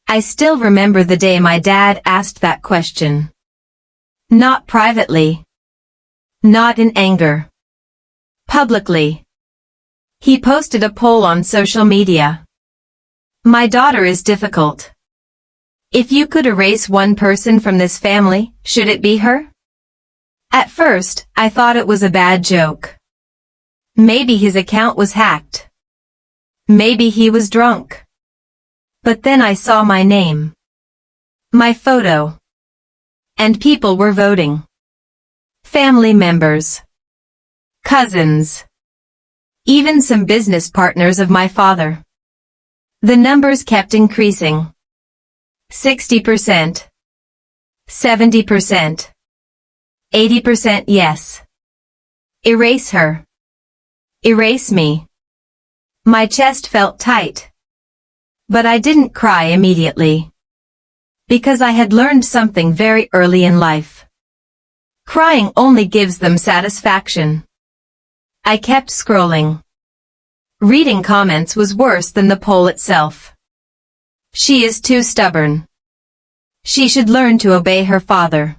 I still remember the day my dad asked that question. Not privately. Not in anger. Publicly. He posted a poll on social media. My daughter is difficult. If you could erase one person from this family, should it be her? At first, I thought it was a bad joke. Maybe his account was hacked. Maybe he was drunk. But then I saw my name. My photo. And people were voting. Family members. Cousins. Even some business partners of my father. The numbers kept increasing. 60%. 70%. 80% yes. Erase her. Erase me. My chest felt tight. But I didn't cry immediately. Because I had learned something very early in life. Crying only gives them satisfaction. I kept scrolling. Reading comments was worse than the poll itself. She is too stubborn. She should learn to obey her father.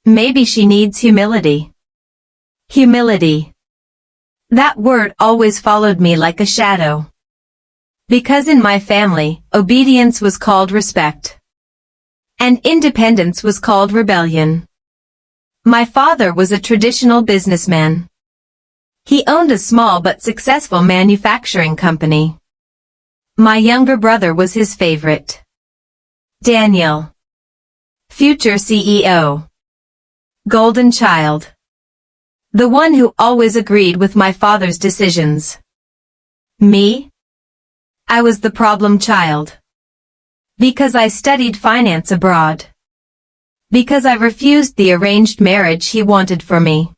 Maybe she needs humility. Humility. That word always followed me like a shadow. Because in my family, obedience was called respect. And independence was called rebellion. My father was a traditional businessman. He owned a small but successful manufacturing company. My younger brother was his favorite. Daniel. Future CEO. Golden child. The one who always agreed with my father's decisions. Me? I was the problem child. Because I studied finance abroad. Because I refused the arranged marriage he wanted for me.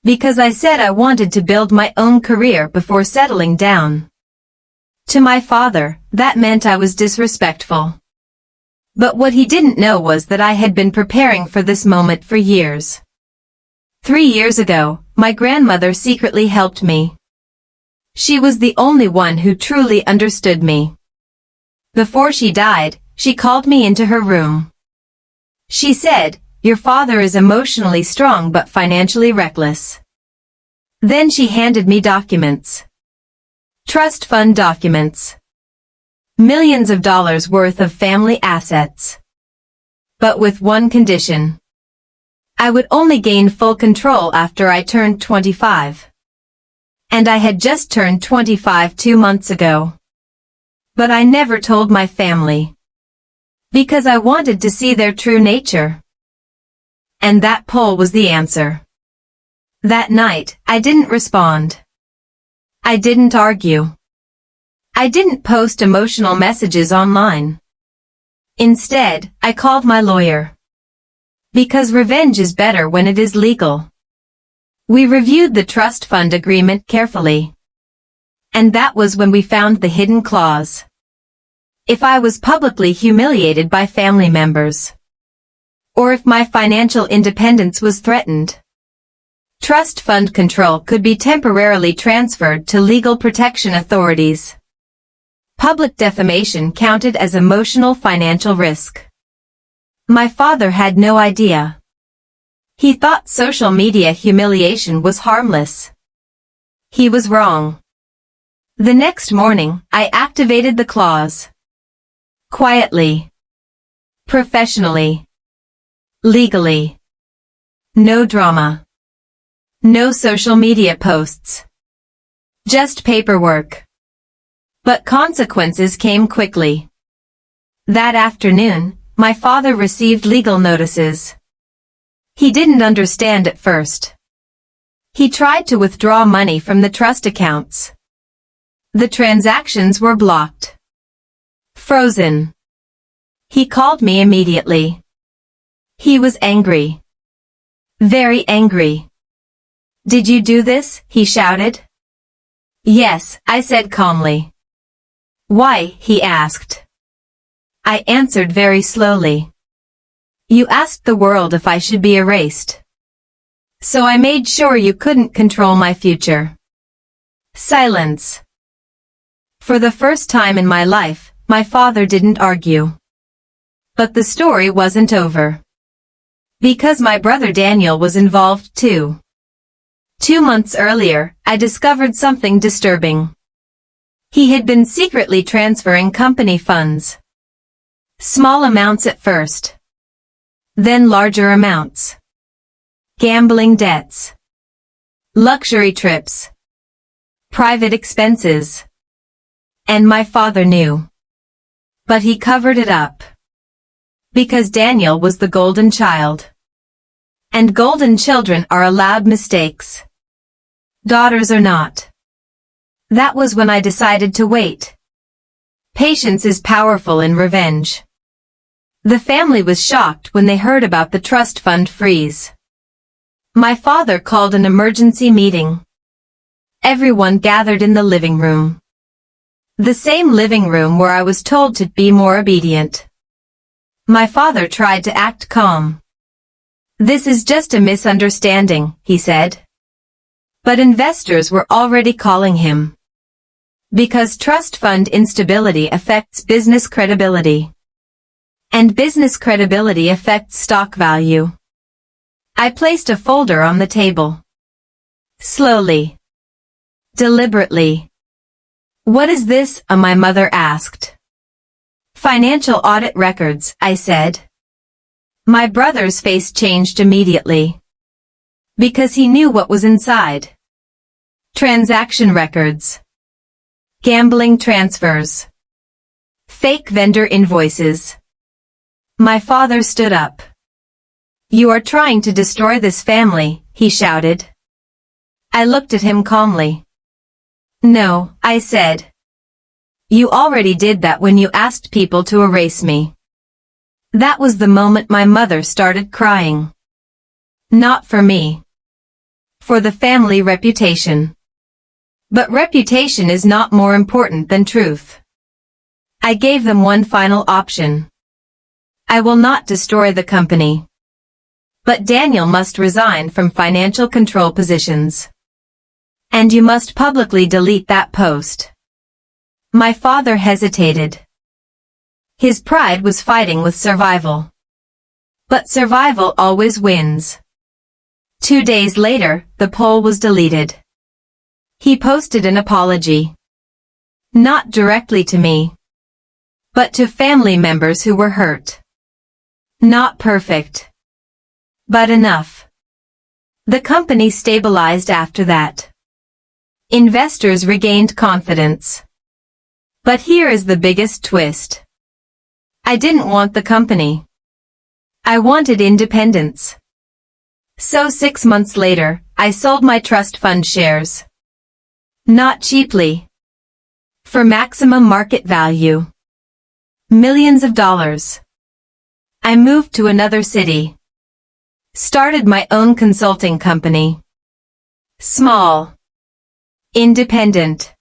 Because I said I wanted to build my own career before settling down. To my father, that meant I was disrespectful. But what he didn't know was that I had been preparing for this moment for years. 3 years ago, my grandmother secretly helped me. She was the only one who truly understood me. Before she died, she called me into her room. She said, "Your father is emotionally strong but financially reckless." Then she handed me documents. Trust fund documents. Millions of dollars worth of family assets. But with one condition. I would only gain full control after I turned 25. And I had just turned 25 2 months ago. But I never told my family. Because I wanted to see their true nature. And that poll was the answer. That night, I didn't respond. I didn't argue. I didn't post emotional messages online. Instead, I called my lawyer. Because revenge is better when it is legal. We reviewed the trust fund agreement carefully. And that was when we found the hidden clause. If I was publicly humiliated by family members. Or if my financial independence was threatened. Trust fund control could be temporarily transferred to legal protection authorities. Public defamation counted as emotional financial risk. My father had no idea. He thought social media humiliation was harmless. He was wrong. The next morning, I activated the clause. Quietly. Professionally. Legally. No drama. No social media posts. Just paperwork. But consequences came quickly. That afternoon, my father received legal notices. He didn't understand at first. He tried to withdraw money from the trust accounts. The transactions were blocked. Frozen. He called me immediately. He was angry. Very angry. "Did you do this?" he shouted. "Yes," I said calmly. "Why?" he asked. I answered very slowly. "You asked the world if I should be erased. So I made sure you couldn't control my future." Silence. For the first time in my life, my father didn't argue. But the story wasn't over. Because my brother Daniel was involved too. 2 months earlier, I discovered something disturbing. He had been secretly transferring company funds. Small amounts at first. Then larger amounts. Gambling debts. Luxury trips. Private expenses. And my father knew. But he covered it up. Because Daniel was the golden child. And golden children are allowed mistakes. Daughters are not. That was when I decided to wait. Patience is powerful in revenge. The family was shocked when they heard about the trust fund freeze. My father called an emergency meeting. Everyone gathered in the living room. The same living room where I was told to be more obedient. My father tried to act calm. "This is just a misunderstanding," he said. But investors were already calling him. Because trust fund instability affects business credibility. And business credibility affects stock value. I placed a folder on the table. Slowly. Deliberately. "What is this?" my mother asked. "Financial audit records," I said. My brother's face changed immediately. Because he knew what was inside. Transaction records. Gambling transfers. Fake vendor invoices. My father stood up. "You are trying to destroy this family," he shouted. I looked at him calmly. "No," I said. "You already did that when you asked people to erase me." That was the moment my mother started crying. Not for me. For the family reputation. But reputation is not more important than truth. I gave them one final option. I will not destroy the company. But Daniel must resign from financial control positions. And you must publicly delete that post. My father hesitated. His pride was fighting with survival. But survival always wins. 2 days later, the poll was deleted. He posted an apology. Not directly to me. But to family members who were hurt. Not perfect. But enough. The company stabilized after that. Investors regained confidence. But here is the biggest twist. I didn't want the company. I wanted independence. So 6 months later, I sold my trust fund shares. Not cheaply. For maximum market value. Millions of dollars. I moved to another city. Started my own consulting company. Small. Independent.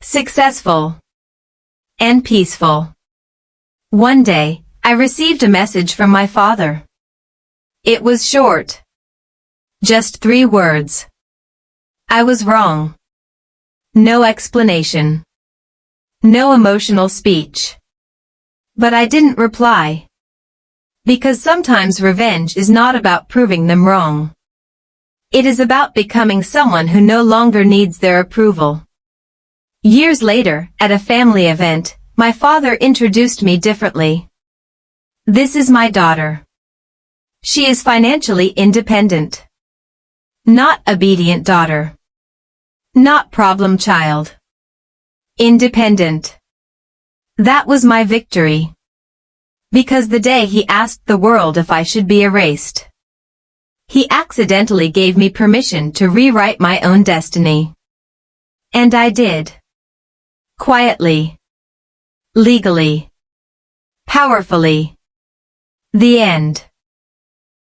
Successful. And peaceful. One day, I received a message from my father. It was short. Just 3 words. I was wrong. No explanation. No emotional speech. But I didn't reply. Because sometimes revenge is not about proving them wrong. It is about becoming someone who no longer needs their approval. Years later, at a family event, my father introduced me differently. "This is my daughter. She is financially independent. Not obedient daughter. Not problem child. Independent." That was my victory. Because the day he asked the world if I should be erased, he accidentally gave me permission to rewrite my own destiny. And I did. Quietly. Legally. Powerfully. The end.